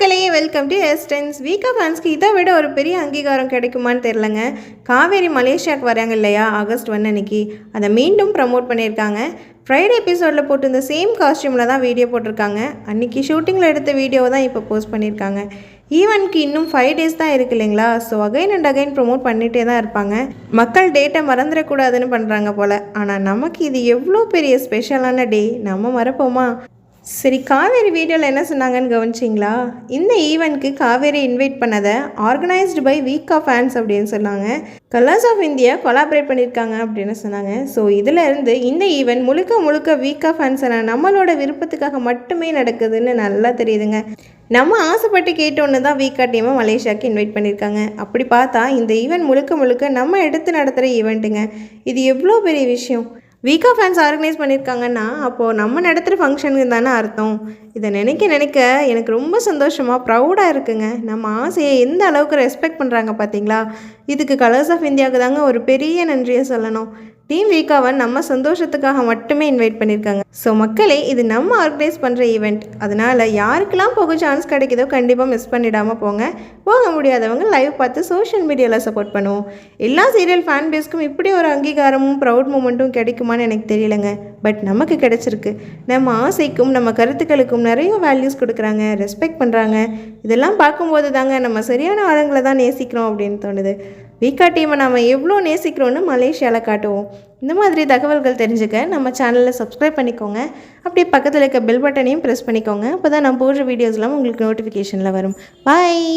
மக்களே welcome to எஸ்டென்ஸ் வீக்கா ஃபேன்ஸ்க்கு இதை விட ஒரு பெரிய அங்கீகாரம் கிடைக்குமான்னு தெரிலங்க. காவேரி மலேசியாவுக்கு வராங்க இல்லையா, ஆகஸ்ட் 1 அன்னைக்கு அதை மீண்டும் ப்ரமோட் பண்ணியிருக்காங்க. ஃப்ரைடே எபிசோடில் போட்டு இந்த சேம் காஸ்டியூமில் தான் வீடியோ போட்டிருக்காங்க. அன்றைக்கி ஷூட்டிங்கில் எடுத்த வீடியோவை தான் இப்போ போஸ்ட் பண்ணியிருக்காங்க. ஈவெண்ட்க்கு இன்னும் 5 days தான் இருக்குது இல்லைங்களா. So again and again promote பண்ணிகிட்டே தான் இருப்பாங்க. மக்கள் டேட்டை மறந்துடக்கூடாதுன்னு பண்ணுறாங்க போல். ஆனால் நமக்கு இது எவ்வளோ பெரிய ஸ்பெஷலான டே, நம்ம மறப்போமா? சரி, காவேரி வீடியோவில் என்ன சொன்னாங்கன்னு கவனிச்சிங்களா? இந்த ஈவெண்ட்க்கு காவேரி இன்வைட் பண்ணதை ஆர்கனைஸ்டு பை வீக்கா ஃபேன்ஸ் அப்படின்னு சொன்னாங்க. கலர்ஸ் ஆஃப் இந்தியா கொலாபரேட் பண்ணியிருக்காங்க அப்படின்னு சொன்னாங்க. ஸோ இதிலேருந்து இந்த ஈவெண்ட் முழுக்க முழுக்க வீக்கா ஃபேன்ஸான நம்மளோட விருப்பத்துக்காக மட்டுமே நடக்குதுன்னு நல்லா தெரியுதுங்க. நம்ம ஆசைப்பட்டு கேட்டோன்னு தான் வீக்கா டீமை மலேசியாவுக்கு இன்வைட் பண்ணியிருக்காங்க. அப்படி பார்த்தா இந்த ஈவெண்ட் முழுக்க முழுக்க நம்ம எடுத்து நடத்துகிற ஈவெண்ட்டுங்க. இது எவ்வளோ பெரிய விஷயம். வீக்கா ஃபேன்ஸ் ஆர்கனைஸ் பண்ணியிருக்காங்கன்னா அப்போது நம்ம நடத்துகிற ஃபங்க்ஷனுக்கு தானே அர்த்தம். இதை நினைக்க எனக்கு ரொம்ப சந்தோஷமாக ப்ரௌடாக இருக்குங்க. நம்ம ஆசையை எந்த அளவுக்கு ரெஸ்பெக்ட் பண்ணுறாங்க பார்த்தீங்களா. இதுக்கு கலர்ஸ் ஆஃப் இந்தியாவுக்கு தாங்க ஒரு பெரிய நன்றியை சொல்லணும். டீம் வீக்காவை நம்ம சந்தோஷத்துக்காக மட்டுமே இன்வைட் பண்ணியிருக்காங்க. ஸோ மக்களே, இது நம்ம ஆர்கனைஸ் பண்ணுற ஈவெண்ட். அதனால் யாருக்கெல்லாம் போக சான்ஸ் கிடைக்குதோ கண்டிப்பாக மிஸ் பண்ணிடாமல் போக முடியாதவங்க லைவ் பார்த்து சோஷியல் மீடியாவில் சப்போர்ட் பண்ணுவோம். எல்லா சீரியல் ஃபேன் பேஸ்க்கும் இப்படி ஒரு அங்கீகாரமும் ப்ரௌட் மூமெண்ட்டும் கிடைக்குமான்னு எனக்கு தெரியலைங்க. பட் நமக்கு கிடைச்சிருக்கு. நம்ம ஆசைக்கும் நம்ம கருத்துக்களுக்கும் நிறைய வேல்யூஸ் கொடுக்குறாங்க, ரெஸ்பெக்ட் பண்ணுறாங்க. இதெல்லாம் பார்க்கும்போது தாங்க நம்ம சரியான ஆளுங்களை தான் நேசிக்கிறோம் அப்படின்னு தோணுது. வீக்கா டீமை நம்ம எவ்வளோ நேசிக்கிறோன்னு மலேசியாவில் காட்டுவோம். இந்த மாதிரி தகவல்கள் தெரிஞ்சுக்க நம்ம சேனலில் சப்ஸ்கிரைப் பண்ணிக்கோங்க. அப்படியே பக்கத்தில் இருக்க பெல் பட்டனையும் ப்ரெஸ் பண்ணிக்கோங்க. அப்போ தான் நான் போடுற வீடியோஸ்லாம் உங்களுக்கு நோட்டிஃபிகேஷனில் வரும். பாய்.